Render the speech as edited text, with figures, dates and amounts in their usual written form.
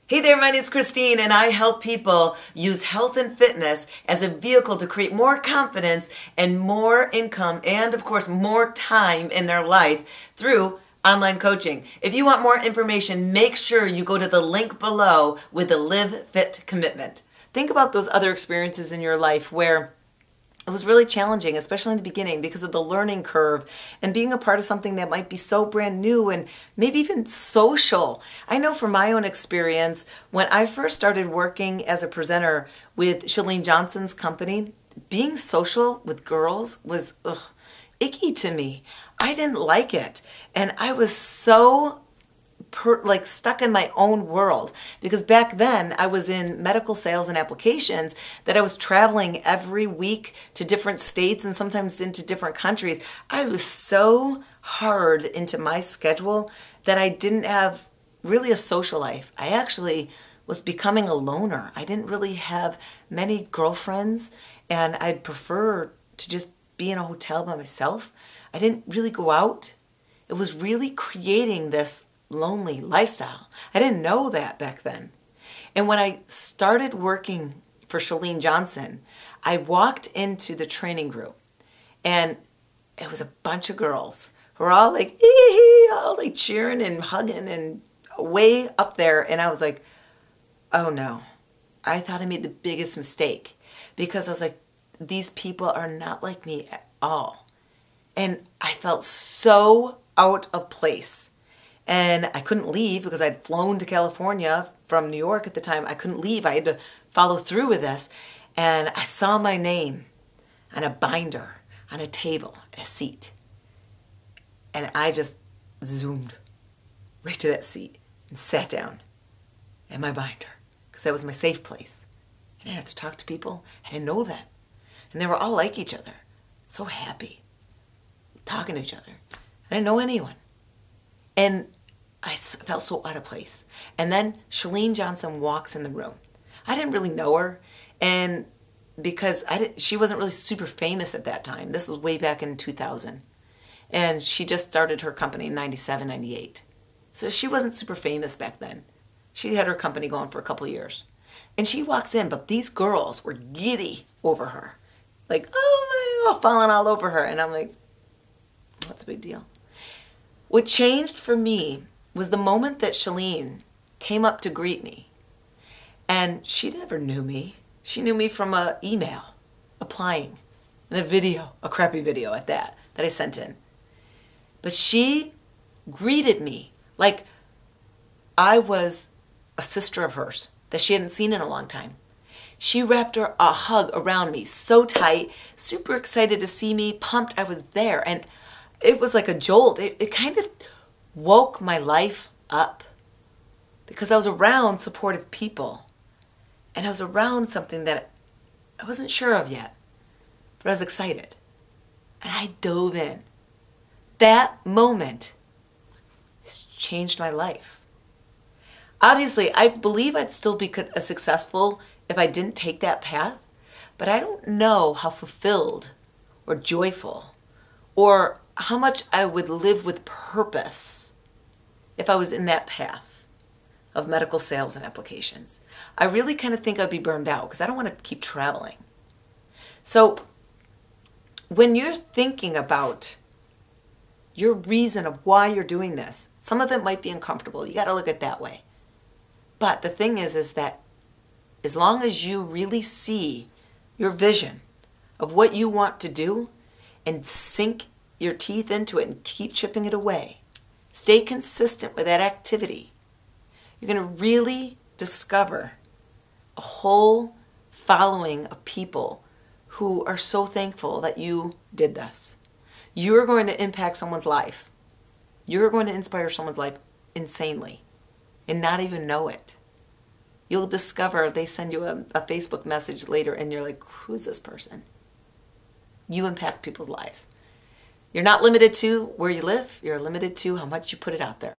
Hey there, my name's Christine and I help people use health and fitness as a vehicle to create more confidence and more income and of course more time in their life through online coaching. If you want more information, make sure you go to the link below with the Live Fit commitment. Think about those other experiences in your life where it was really challenging, especially in the beginning because of the learning curve and being a part of something that might be so brand new and maybe even social. I know from my own experience, when I first started working as a presenter with Chalene Johnson's company, being social with girls was icky to me. I didn't like it. And I was so stuck in my own world because back then I was in medical sales and applications that I was traveling every week to different states and sometimes into different countries. I was so hard into my schedule that I didn't have really a social life. I actually was becoming a loner. I didn't really have many girlfriends and I'd prefer to just be in a hotel by myself. I didn't really go out. It was really creating this lonely lifestyle. I didn't know that back then. And when I started working for Chalene Johnson, I walked into the training group and it was a bunch of girls who were all like, ee-hee, all like cheering and hugging and way up there. And I was like, oh no, I thought I made the biggest mistake because I was like, these people are not like me at all. And I felt so out of place. And I couldn't leave because I'd flown to California from New York at the time. I couldn't leave. I had to follow through with this. And I saw my name on a binder, on a table, at a seat. And I just zoomed right to that seat and sat down in my binder because that was my safe place. I didn't have to talk to people. I didn't know that. And they were all like each other. So happy. Talking to each other. I didn't know anyone. And I felt so out of place. And then Chalene Johnson walks in the room. I didn't really know her, and because she wasn't really super famous at that time. This was way back in 2000. And she just started her company in 97, 98. So she wasn't super famous back then. She had her company going for a couple years. And she walks in, but these girls were giddy over her. Like, oh my God, falling all over her. And I'm like, what's the big deal? What changed for me was the moment that Chalene came up to greet me. And she never knew me. She knew me from an email, applying, and a video, a crappy video at that I sent in. But she greeted me like I was a sister of hers that she hadn't seen in a long time. She wrapped a hug around me so tight, super excited to see me, pumped I was there. And it was like a jolt. It kind of woke my life up because I was around supportive people and I was around something that I wasn't sure of yet, but I was excited and I dove in. That moment has changed my life. Obviously, I believe I'd still be successful if I didn't take that path, but I don't know how fulfilled or joyful or how much I would live with purpose if I was in that path of medical sales and applications. I really kind of think I'd be burned out because I don't want to keep traveling. So when you're thinking about your reason of why you're doing this, some of it might be uncomfortable. You got to look at it that way. But the thing is that as long as you really see your vision of what you want to do and sink your teeth into it and keep chipping it away. Stay consistent with that activity. You're going to really discover a whole following of people who are so thankful that you did this. You're going to impact someone's life. You're going to inspire someone's life insanely and not even know it. You'll discover they send you a Facebook message later and you're like, who's this person? You impact people's lives. You're not limited to where you live. You're limited to how much you put it out there.